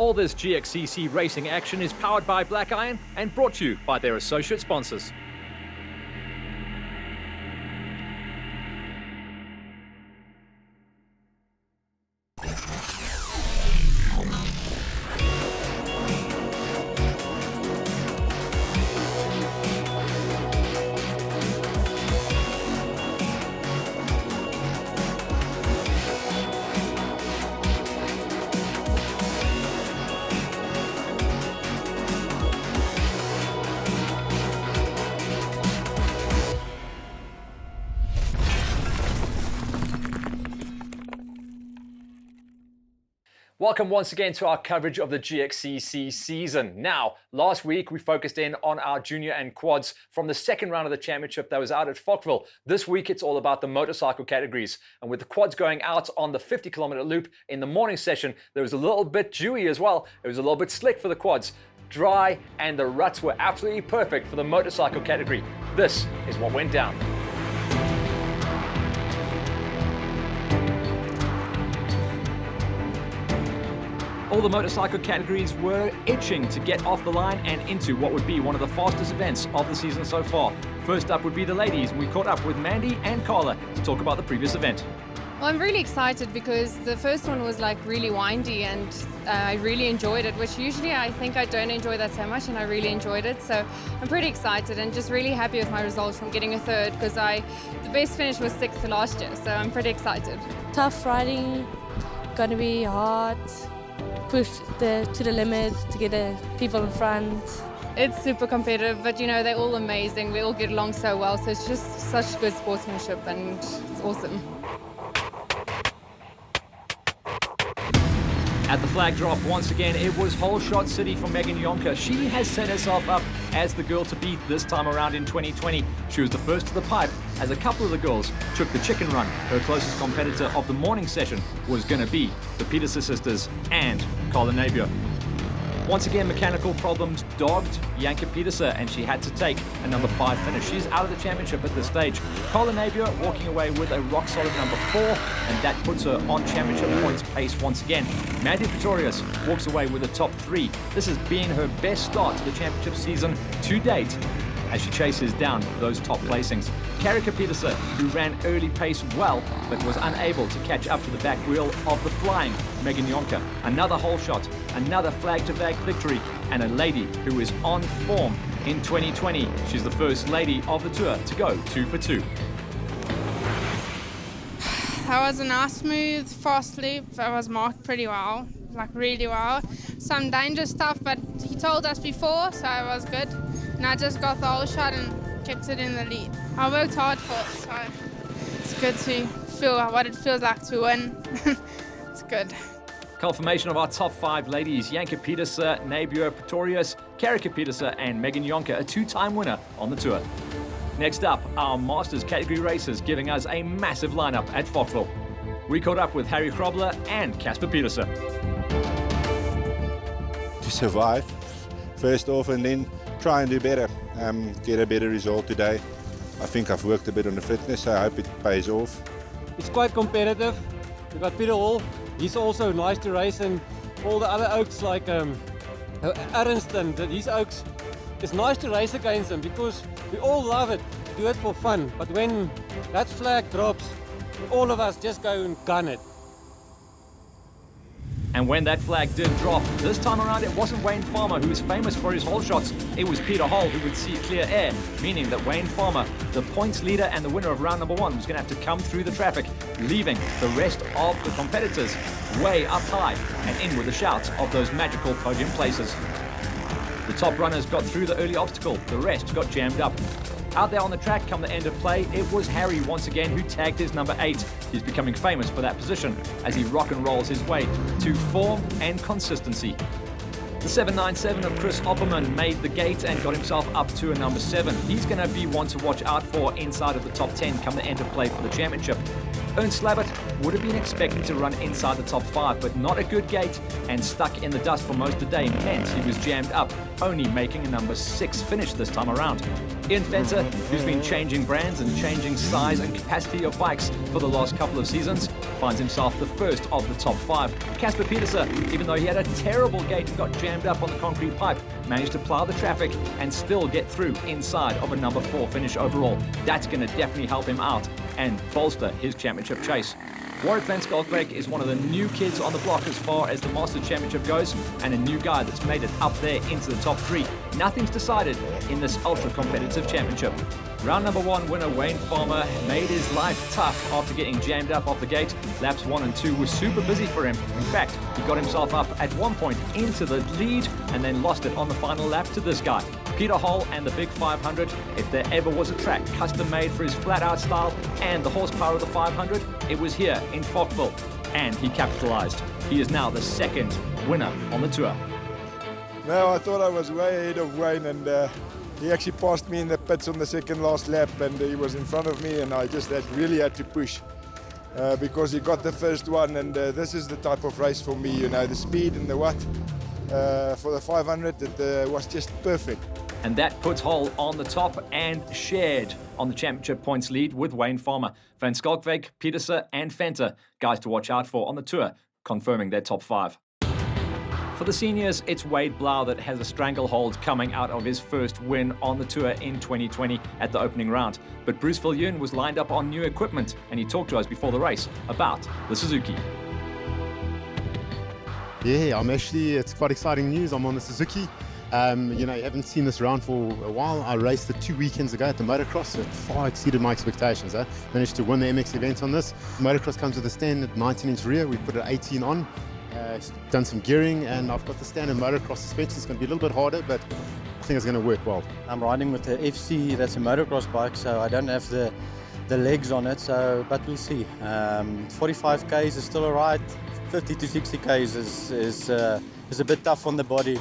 All this GXCC racing action is powered by Black Iron and brought to you by their associate sponsors. Welcome once again to our coverage of the GXCC season. Now, last week we focused in on our junior and quads from the second round of the championship that was out at Fochville. This week it's all about the motorcycle categories. And with the quads going out on the 50-kilometer loop in the morning session, there was a little bit dewy as well. It was a little bit slick for the quads, dry, and the ruts were absolutely perfect for the motorcycle category. This is what went down. All the motorcycle categories were itching to get off the line and into what would be one of the fastest events of the season so far. First up would be the ladies, and we caught up with Mandy and Carla to talk about the previous event. Well, I'm really excited because the first one was like really windy and I really enjoyed it, which usually I think I don't enjoy that so much, and I really enjoyed it. So I'm pretty excited and just really happy with my results from getting a third, because the best finish was 6th last year, so I'm pretty excited. Tough riding, gonna be hard. Push to the limit to get the people in front. It's super competitive, but you know, they're all amazing. We all get along so well, so it's just such good sportsmanship and it's awesome. At the flag drop, once again, it was Whole Shot City for Megan Yonka. She has set herself up as the girl to beat this time around in 2020. She was the first to the pipe, as a couple of the girls took the chicken run. Her closest competitor of the morning session was going to be the Peterson sisters and Carla Napier. Once again, mechanical problems dogged Janke Petersen, and she had to take a number 5 finish. She's out of the championship at this stage. Carla Napier walking away with a rock-solid number 4, and that puts her on championship points pace once again. Mandy Pretorius walks away with a top 3. This has been her best start to the championship season to date, as she chases down those top placings. Karika Petersen, who ran early pace well, but was unable to catch up to the back wheel of the flying Megan Yonka. Another whole shot, another flag-to-flag victory, and a lady who is on form in 2020. She's the first lady of the tour to go 2 for 2. That was a nice, smooth, fast loop. That was marked pretty well, like really well. Some dangerous stuff, but he told us before, so it was good. And I just got the whole shot and kept it in the lead. I worked hard for it, so it's good to feel what it feels like to win. It's good. Confirmation of our top 5 ladies: Janke Petersen, Napier Pretorius, Karika Petersen, and Megan Yonka, a 2-time winner on the tour. Next up, our Masters category racers, giving us a massive lineup at Fochville. We caught up with Harry Krobler and Casper Petersen. To survive, first off, and then try and do better, get a better result today. I think I've worked a bit on the fitness, so I hope it pays off. It's quite competitive. We've got Peter Hall, he's also nice to race, and all the other oaks like Arnston, these oaks, it's nice to race against them because we all love it, do it for fun. But when that flag drops, all of us just go and gun it. And when that flag did drop, this time around it wasn't Wayne Farmer, who is famous for his hole shots. It was Peter Hall who would see clear air, meaning that Wayne Farmer, the points leader and the winner of round number 1, was going to have to come through the traffic, leaving the rest of the competitors way up high and in with the shouts of those magical podium places. The top runners got through the early obstacle, the rest got jammed up. Out there on the track come the end of play, it was Harry once again who tagged his number 8. He's becoming famous for that position as he rock and rolls his way to form and consistency. The 797 of Chris Opperman made the gate and got himself up to a number 7. He's going to be one to watch out for inside of the top 10 come the end of play for the championship. Ernst Slabbert would have been expected to run inside the top 5, but not a good gate, and stuck in the dust for most of the day meant he was jammed up, only making a number 6 finish this time around. Ian Fenter, who's been changing brands and changing size and capacity of bikes for the last couple of seasons, finds himself the first of the top 5. Casper Pieterse, even though he had a terrible gate and got jammed up on the concrete pipe, managed to plow the traffic and still get through inside of a number 4 finish overall. That's going to definitely help him out and bolster his championship chase. Warwick van Skalkweg is one of the new kids on the block as far as the Masters Championship goes, and a new guy that's made it up there into the top 3. Nothing's decided in this ultra-competitive championship. Round number 1 winner Wayne Farmer made his life tough after getting jammed up off the gate. Laps 1 and 2 were super busy for him. In fact, he got himself up at one point into the lead and then lost it on the final lap to this guy. Peter Hull and the Big 500, if there ever was a track custom made for his flat-out style and the horsepower of the 500, it was here in Fochville, and he capitalized. He is now the second winner on the tour. No, I thought I was way ahead of Wayne, and he actually passed me in the pits on the second last lap, and he was in front of me, and I just really had to push because he got the first one, and this is the type of race for me, you know, the speed and the what. For the 500, it was just perfect. And that puts Hull on the top and shared on the championship points lead with Wayne Farmer. Van Skalkweg, Pieterse and Fenter, guys to watch out for on the tour, confirming their top 5. For the seniors, it's Wade Blau that has a stranglehold coming out of his first win on the tour in 2020 at the opening round. But Bruce Viljoen was lined up on new equipment, and he talked to us before the race about the Suzuki. Yeah, it's quite exciting news. I'm on the Suzuki. You haven't seen this round for a while. I raced it 2 weekends ago at the motocross. It far exceeded my expectations. Managed to win the MX event on this. Motocross comes with a standard 19-inch rear. We put an 18 on. Done some gearing, and I've got the standard motocross suspension. It's going to be a little bit harder, but I think it's going to work well. I'm riding with the FC. That's a motocross bike, so I don't have the legs on it. But we'll see. 45 k's is still alright. 50 to 60 k's is a bit tough on the body.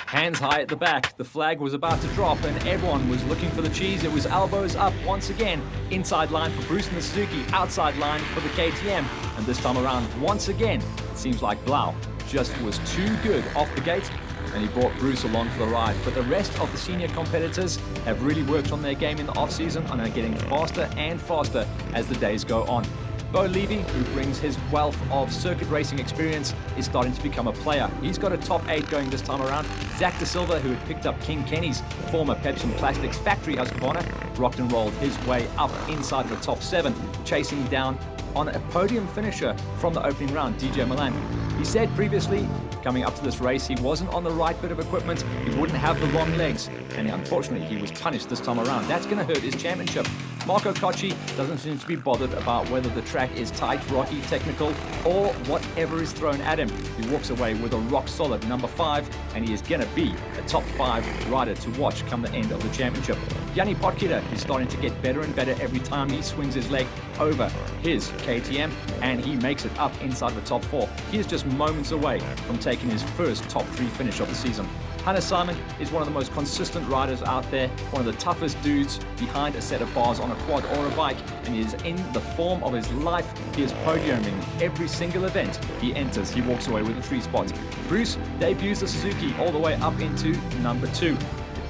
Hands high at the back, the flag was about to drop and everyone was looking for the cheese. It was elbows up once again. Inside line for Bruce and the Suzuki, outside line for the KTM. And this time around, once again, it seems like Blau just was too good off the gate, and he brought Bruce along for the ride. But the rest of the senior competitors have really worked on their game in the off-season and are getting faster and faster as the days go on. Bo Levy, who brings his wealth of circuit racing experience, is starting to become a player. He's got a top 8 going this time around. Zach De Silva, who had picked up King Kenny's former Pepsi Plastics factory Husqvarna, rocked and rolled his way up inside the top 7, chasing down on a podium finisher from the opening round, DJ Milan. He said previously, coming up to this race, he wasn't on the right bit of equipment, he wouldn't have the long legs, and unfortunately he was punished this time around. That's going to hurt his championship. Marco Cocci doesn't seem to be bothered about whether the track is tight, rocky, technical, or whatever is thrown at him. He walks away with a rock-solid number 5, and he is going to be a top 5 rider to watch come the end of the championship. Yanni Potgieter is starting to get better and better every time he swings his leg over his KTM, and he makes it up inside the top 4. He is just moments away from taking his first top 3 finish of the season. Hannes Simon is one of the most consistent riders out there, one of the toughest dudes behind a set of bars on a quad or a bike, and he is in the form of his life. He is podiuming every single event he enters. He walks away with a 3 spot. Bruce debuts the Suzuki all the way up into number 2.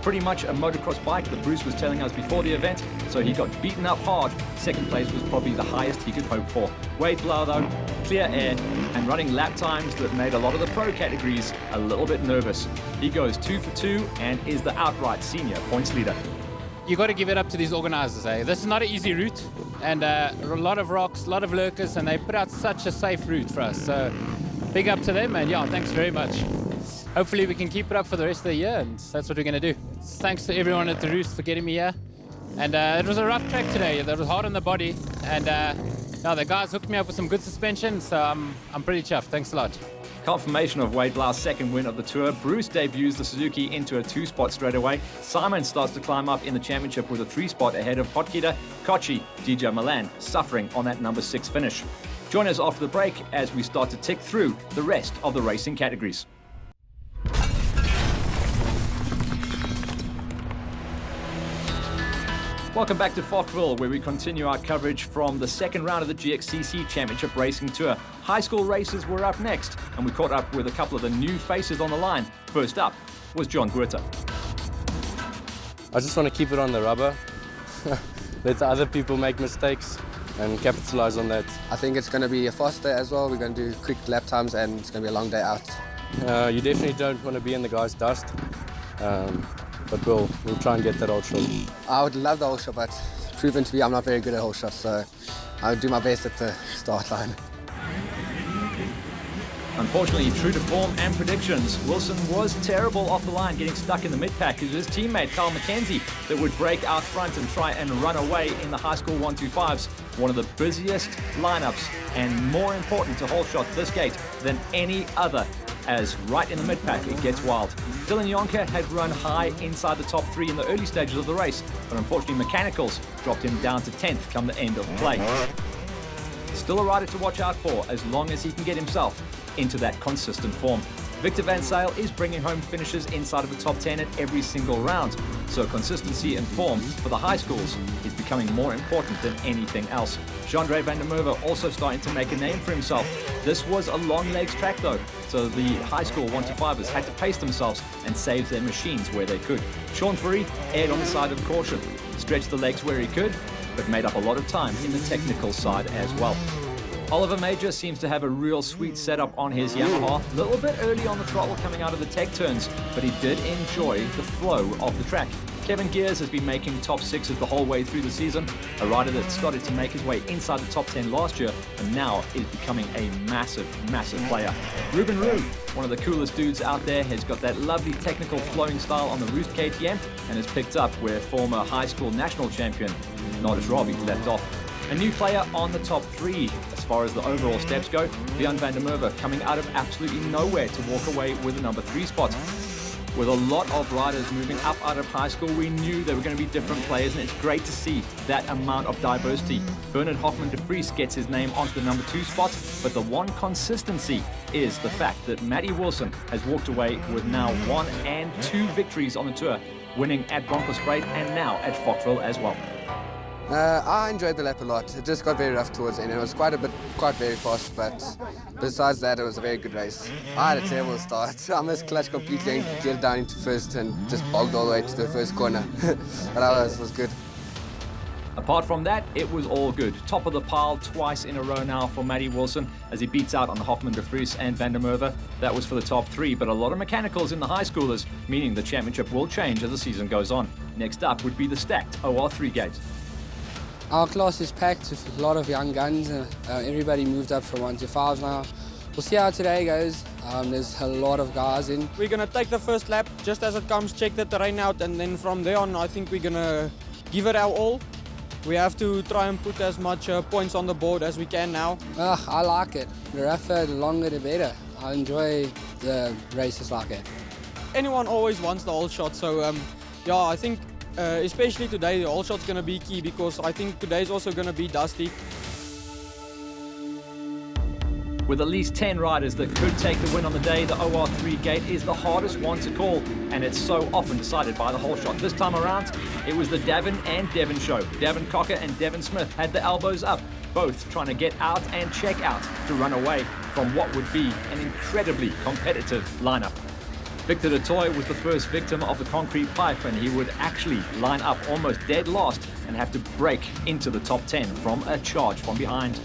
Pretty much a motocross bike that Bruce was telling us before the event, so he got beaten up hard. Second place was probably the highest he could hope for. Wade Blau though, clear air and running lap times that made a lot of the pro categories a little bit nervous. He goes 2 for 2 and is the outright senior points leader. You got to give it up to these organizers, eh? This is not an easy route, and a lot of rocks, a lot of lurkers, and they put out such a safe route for us. So big up to them, and yeah, thanks very much. Hopefully we can keep it up for the rest of the year, and that's what we're going to do. Thanks to everyone at the Roost for getting me here. And it was a rough track today. It was hard on the body, and the guys hooked me up with some good suspension, so I'm pretty chuffed. Thanks a lot. Confirmation of Wade Blau's second win of the tour. Bruce debuts the Suzuki into a 2 spot straight away. Simon starts to climb up in the championship with a 3 spot ahead of Potgieter. Cocci, DJ Milan, suffering on that number 6 finish. Join us after the break as we start to tick through the rest of the racing categories. Welcome back to Fochville, where we continue our coverage from the second round of the GXCC Championship Racing Tour. High school races were up next, and we caught up with a couple of the new faces on the line. First up was John Ritter. I just want to keep it on the rubber, let the other people make mistakes and capitalize on that. I think it's going to be a fast day as well. We're going to do quick lap times and it's going to be a long day out. You definitely don't want to be in the guys' dust, but we'll try and get that whole shot. I would love the whole shot, but it's proven to be I'm not very good at whole shots, so I'll do my best at the start line. Unfortunately, true to form and predictions, Wilson was terrible off the line, getting stuck in the mid-pack. It was his teammate, Carl McKenzie, that would break out front and try and run away in the high school 125s. One of the busiest lineups and more important to whole shot this gate than any other, as right in the mid-pack it gets wild. Dylan Yonker had run high inside the top 3 in the early stages of the race, but unfortunately Mechanicals dropped him down to 10th come the end of play. Still a rider to watch out for as long as he can get himself into that consistent form. Victor Van Sale is bringing home finishes inside of the top 10 at every single round, so consistency and form for the high schools is becoming more important than anything else. Jean-Andre van der Merwe also starting to make a name for himself. This was a long legs track though, so the high school 125ers had to pace themselves and save their machines where they could. Sean Furey erred on the side of caution, stretched the legs where he could, but made up a lot of time in the technical side as well. Oliver Major seems to have a real sweet setup on his Yamaha. A little bit early on the throttle coming out of the tech turns, but he did enjoy the flow of the track. Kevin Gears has been making top 6s the whole way through the season, a rider that started to make his way inside the top 10 last year and now is becoming a massive, massive player. Ruben Reed, one of the coolest dudes out there, has got that lovely technical flowing style on the Roost KTM and has picked up where former high school national champion Nodis Robbie left off. A new player on the top 3 as far as the overall steps go, Vian van der Merwe coming out of absolutely nowhere to walk away with the number 3 spot. With a lot of riders moving up out of high school, we knew there were going to be different players, and it's great to see that amount of diversity. Bernard Hoffman de Vries gets his name onto the number 2 spot, but the one consistency is the fact that Matty Wilson has walked away with now 1 and 2 victories on the tour, winning at Bronkhorstspruit and now at Fochville as well. I enjoyed the lap a lot. It just got very rough towards the end. It was quite very fast, but besides that, it was a very good race. I had a terrible start. I missed clutch completely and get down into first and just bogged all the way to the first corner. But that was good. Apart from that, it was all good. Top of the pile twice in a row now for Matty Wilson as he beats out on Hoffman de Vries and van der Merwe. That was for the top 3, but a lot of mechanicals in the high schoolers, meaning the championship will change as the season goes on. Next up would be the stacked OR3 gate. Our class is packed with a lot of young guns. Everybody moved up from 125s now. We'll see how today goes. There's a lot of guys in. We're going to take the first lap just as it comes, check the terrain out, and then from there on I think we're going to give it our all. We have to try and put as much points on the board as we can now. I like it. The rougher, the longer, the better. I enjoy the races like it. Anyone always wants the whole shot, so yeah, I think especially today, the whole shot's going to be key because I think today's also going to be dusty. With at least 10 riders that could take the win on the day, the OR3 gate is the hardest one to call, and it's so often decided by the whole shot. This time around, it was the Davin and Devon show. Davin Cocker and Devon Smith had the elbows up, both trying to get out and check out to run away from what would be an incredibly competitive lineup. Victor de Toy was the first victim of the concrete pipe, and he would actually line up almost dead last and have to break into the top 10 from a charge from behind.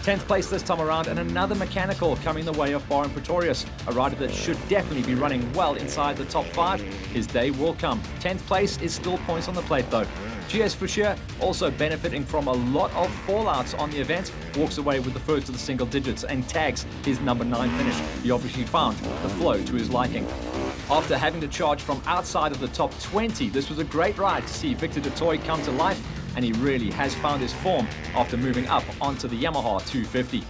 10th place this time around, and another mechanical coming the way of Baron Pretorius, a rider that should definitely be running well inside the top 5. His day will come. 10th place is still points on the plate though. GS Fouchier, also benefiting from a lot of fallouts on the event, walks away with the first of the single digits and tags his number 9 finish. He obviously found the flow to his liking. After having to charge from outside of the top 20, this was a great ride to see Victor de Toy come to life, and he really has found his form after moving up onto the Yamaha 250.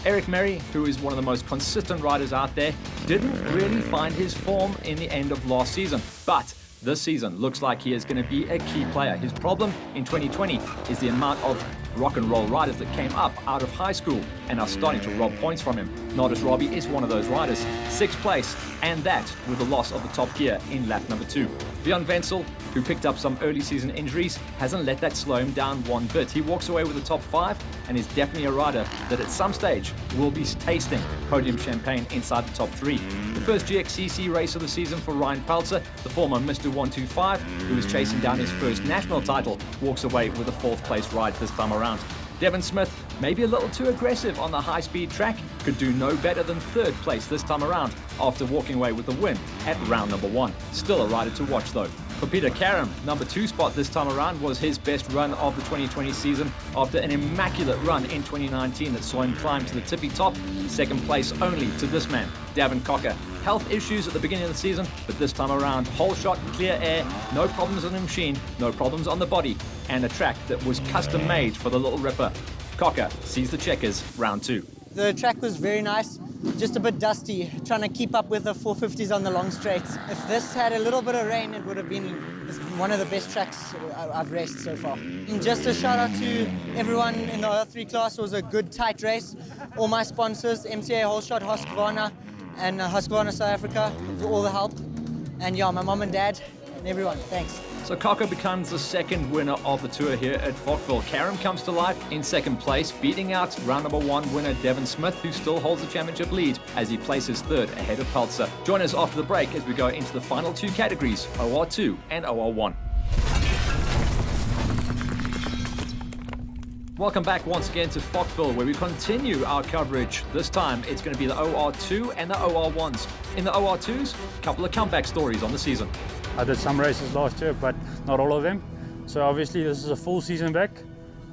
Eric Merry, who is one of the most consistent riders out there, didn't really find his form in the end of last season, but this season looks like he is going to be a key player. His problem in 2020 is the amount of rock and roll riders that came up out of high school and are starting to rob points from him. Nodis Robbie is one of those riders. 6th place, and that with the loss of the top gear in lap number 2. Bjorn Wenzel, who picked up some early season injuries, hasn't let that slow him down one bit. He walks away with the top 5 and is definitely a rider that at some stage will be tasting podium champagne inside the top 3. The first GXCC race of the season for Ryan Peltzer, the former Mr. 125, who is chasing down his first national title, walks away with a 4th place ride this time around. Devon Smith, maybe a little too aggressive on the high-speed track, could do no better than 3rd place this time around after walking away with the win at round number 1. Still a rider to watch though. For Peter Karam, number 2 spot this time around was his best run of the 2020 season after an immaculate run in 2019 that saw him climb to the tippy top, 2nd place only to this man, Davin Cocker. Health issues at the beginning of the season, but this time around, whole shot, clear air, no problems on the machine, no problems on the body, and a track that was custom made for the Little Ripper. Cocker sees the checkers, round 2. The track was very nice, just a bit dusty, trying to keep up with the 450s on the long straights. If this had a little bit of rain, it would have been one of the best tracks I've raced so far. And just a shout out to everyone in the R3 class. It was a good, tight race. All my sponsors, MCA Holshot, Husqvarna, and Husqvarna South Africa, for all the help. And yeah, my mom and dad, and everyone, thanks. So Cocker becomes the 2nd winner of the tour here at Fochville. Karam comes to life in 2nd place, beating out round number 1 winner Devon Smith, who still holds the championship lead as he places 3rd ahead of Peltzer. Join us after the break as we go into the final 2 categories, OR2 and OR1. Welcome back once again to Fochville, where we continue our coverage. This time it's going to be the OR2 and the OR1s. In the OR2s, a couple of comeback stories on the season. I did some races last year, but not all of them. So obviously this is a full season back.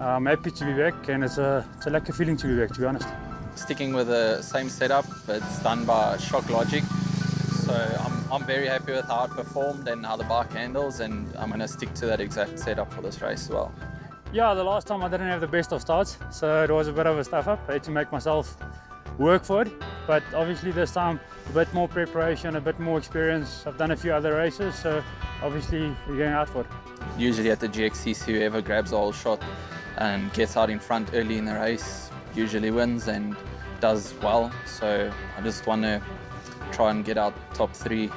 I'm happy to be back, and it's a lucky feeling to be back, to be honest. Sticking with the same setup, it's done by Shock Logic. So I'm very happy with how it performed and how the bike handles, and I'm going to stick to that exact setup for this race as well. Yeah, the last time I didn't have the best of starts, so it was a bit of a stuff up. I had to make myself work for it, but obviously this time a bit more preparation, a bit more experience. I've done a few other races, so obviously we're going out for it. Usually at the GXCC, whoever grabs a whole shot and gets out in front early in the race usually wins and does well. So I just want to try and get out top 3.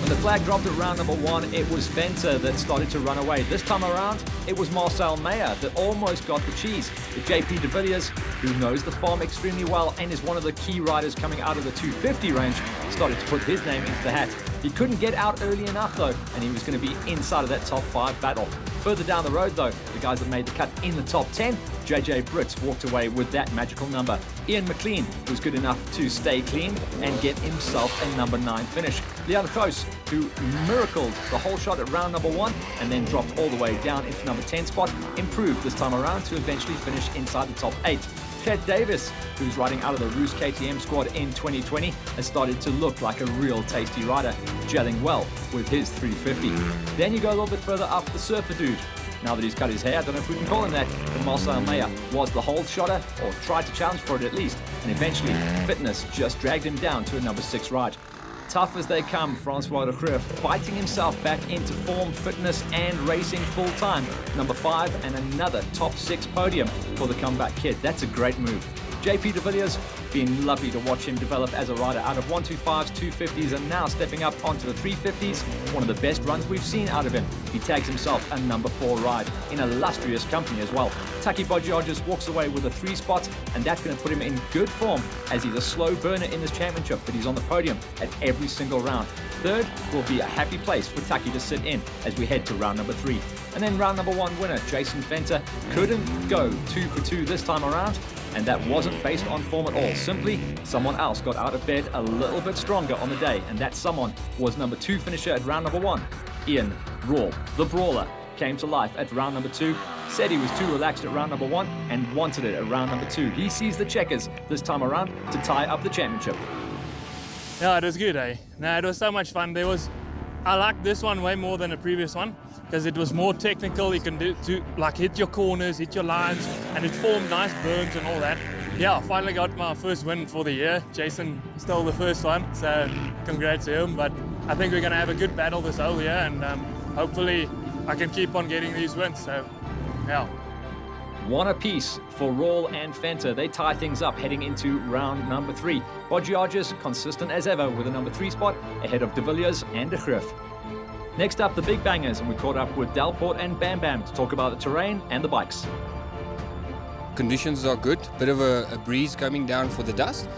When the flag dropped at round number 1, it was Venter that started to run away. This time around, it was Marcel Meyer that almost got the cheese. The JP de Villiers, who knows the farm extremely well and is one of the key riders coming out of the 250 range, started to put his name into the hat. He couldn't get out early enough though, and he was going to be inside of that top 5 battle. Further down the road though, the guys that made the cut in the top 10, JJ Brits walked away with that magical number. Ian McLean was good enough to stay clean and get himself a number 9 finish. Leon Kroos, who miracled the whole shot at round number 1 and then dropped all the way down into number 10 spot, improved this time around to eventually finish inside the top 8. Ted Davis, who's riding out of the Roos KTM squad in 2020, has started to look like a real tasty rider, gelling well with his 350. Then you go a little bit further up, the Surfer Dude. Now that he's cut his hair, I don't know if we can call him that, but Marcel Meyer was the whole shotter, or tried to challenge for it at least, and eventually fitness just dragged him down to a number 6 ride. Tough as they come, Francois de Creux fighting himself back into form, fitness and racing full time. Number 5 and another top 6 podium for the comeback kid. That's a great move. JP de Villiers, been lovely to watch him develop as a rider out of 125s, 250s and now stepping up onto the 350s. One of the best runs we've seen out of him. He tags himself a number 4 ride in illustrious company as well. Taki Bodgiodges walks away with a 3 spot, and that's going to put him in good form as he's a slow burner in this championship, but he's on the podium at every single round. 3rd will be a happy place for Taki to sit in as we head to round number 3. And then round number 1 winner, Jason Venter, couldn't go 2 for 2 this time around, and that wasn't based on form at all. Simply, someone else got out of bed a little bit stronger on the day, and that someone was number 2 finisher at round number 1. Ian Rawl, the brawler, came to life at round number 2, said he was too relaxed at round number 1 and wanted it at round number 2. He sees the checkers this time around to tie up the championship. Yeah, it was good, eh? No, it was so much fun. I liked this one way more than the previous one because it was more technical. You can hit your corners, hit your lines, and it formed nice berms and all that. Yeah, I finally got my first win for the year. Jason stole the first one, so congrats to him. But I think we're going to have a good battle this whole year, and hopefully I can keep on getting these wins. So, yeah. One apiece for Rawl and Fenter. They tie things up heading into round number 3. Bodgiarges consistent as ever with a number 3 spot ahead of De Villiers and De Griff. Next up, the big bangers, and we caught up with Delport and Bam Bam to talk about the terrain and the bikes. Conditions are good, bit of a breeze coming down for the dust.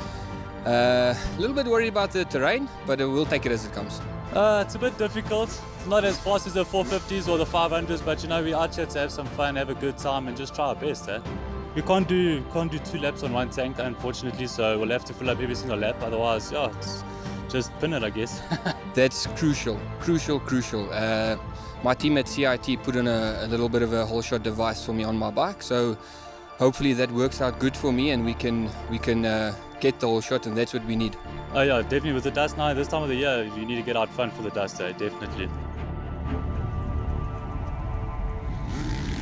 A little bit worried about the terrain, but we'll take it as it comes. It's a bit difficult. It's not as fast as the 450s or the 500s, but you know, we're out here to have some fun, have a good time, and just try our best. You can't do 2 laps on one tank, unfortunately, so we'll have to fill up every single lap. Otherwise, yeah, it's just pin it, I guess. That's crucial. My team at CIT put in a little bit of a whole shot device for me on my bike, so hopefully that works out good for me, and we can get the whole shot, and that's what we need. Oh yeah, definitely with the dust now, this time of the year, you need to get out front for the dust, definitely.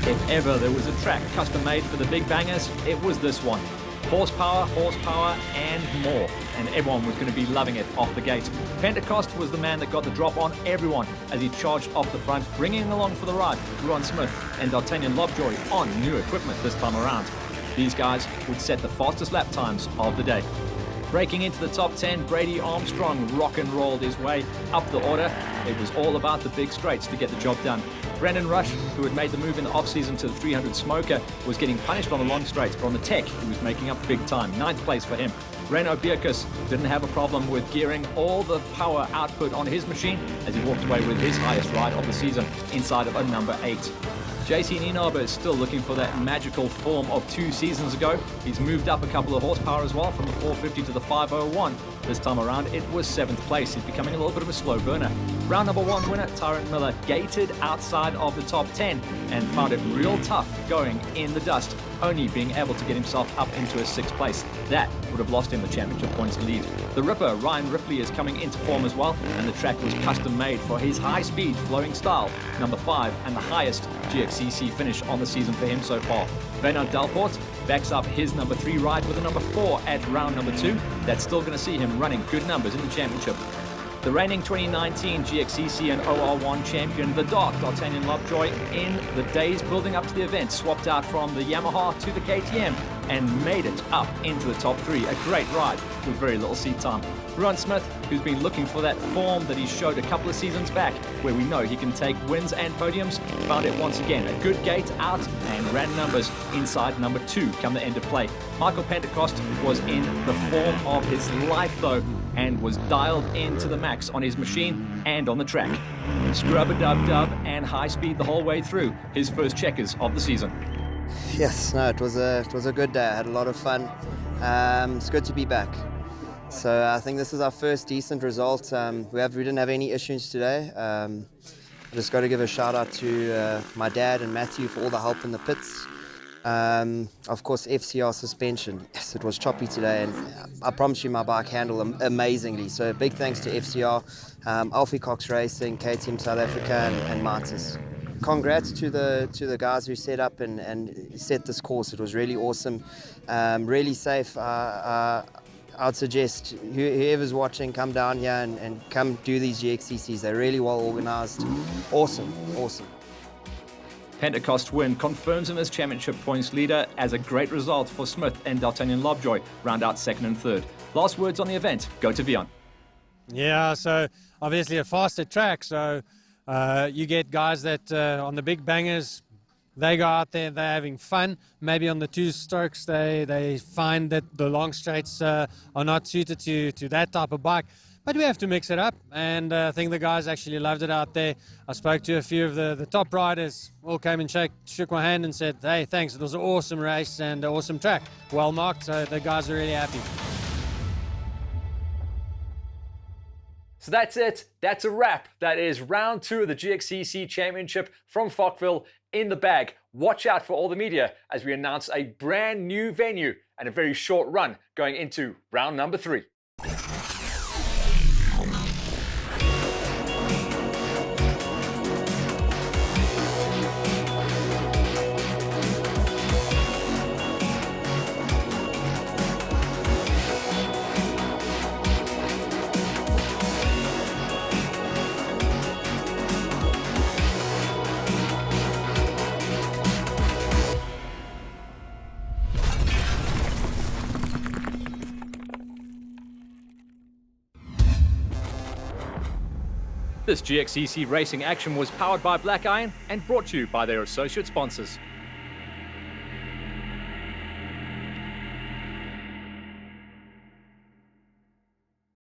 If ever there was a track custom made for the big bangers, it was this one. Horsepower, and more. And everyone was going to be loving it off the gate. Pentecost was the man that got the drop on everyone as he charged off the front, bringing along for the ride Ruben Smith and D'Artagnan Lovejoy on new equipment this time around. These guys would set the fastest lap times of the day. Breaking into the top 10, Brady Armstrong rock and rolled his way up the order. It was all about the big straights to get the job done. Brendan Rush, who had made the move in the off-season to the 300 smoker, was getting punished on the long straights, but on the tech, he was making up big time. 9th place for him. Reino Bierkus didn't have a problem with gearing all the power output on his machine as he walked away with his highest ride of the season inside of a number 8. JC Nienaber is still looking for that magical form of 2 seasons ago. He's moved up a couple of horsepower as well from the 450 to the 501. This time around, it was 7th place. He's becoming a little bit of a slow burner. Round number 1 winner, Tyrant Miller, gated outside of the top 10 and found it real tough going in the dust, only being able to get himself up into a 6th place. That would have lost him the championship points lead. The Ripper, Ryan Ripley, is coming into form as well, and the track was custom made for his high-speed flowing style, number 5, and the highest GXCC finish on the season for him so far. Bernard Delport backs up his number 3 ride with a number 4 at round number 2. That's still going to see him running good numbers in the championship. The reigning 2019 GXCC and OR1 champion, the Dark D'Artagnan Lovejoy, in the days building up to the event, swapped out from the Yamaha to the KTM and made it up into the top 3. A great ride with very little seat time. Ruben Smith, who's been looking for that form that he showed a couple of seasons back, where we know he can take wins and podiums, found it once again. A good gate out and ran numbers inside number 2 come the end of play. Michael Pentecost was in the form of his life though, and was dialed into the max on his machine and on the track. Scrub-a-dub-dub and high speed the whole way through, his first checkers of the season. Yes, no, it was a good day. I had a lot of fun. It's good to be back. So I think this is our first decent result. We didn't have any issues today. I just got to give a shout out to my dad and Matthew for all the help in the pits. Of course, FCR suspension. Yes, it was choppy today, and I promise you my bike handled amazingly. So big thanks to FCR, Alfie Cox Racing, KTM South Africa, and Martis. Congrats to the guys who set up and set this course. It was really awesome, really safe. I'd suggest whoever's watching, come down here and come do these GXCCs. They're really well organized. Awesome. Pentecost win confirms him as championship points leader as a great result for Smith and D'Artagnan Lovejoy round out 2nd and 3rd. Last words on the event, go to Vion. Yeah, so obviously a faster track, so you get guys that on the big bangers, they go out there, they're having fun. Maybe on the 2 strokes, they find that the long straights are not suited to that type of bike. But we have to mix it up, and I think the guys actually loved it out there. I spoke to a few of the top riders, all came and shook my hand and said, hey, thanks, it was an awesome race and an awesome track. Well marked, so the guys are really happy. So that's it. That's a wrap. That is round 2 of the GXCC Championship from Fochville in the bag. Watch out for all the media as we announce a brand new venue and a very short run going into round number 3. This GXCC racing action was powered by Black Iron and brought to you by their associate sponsors.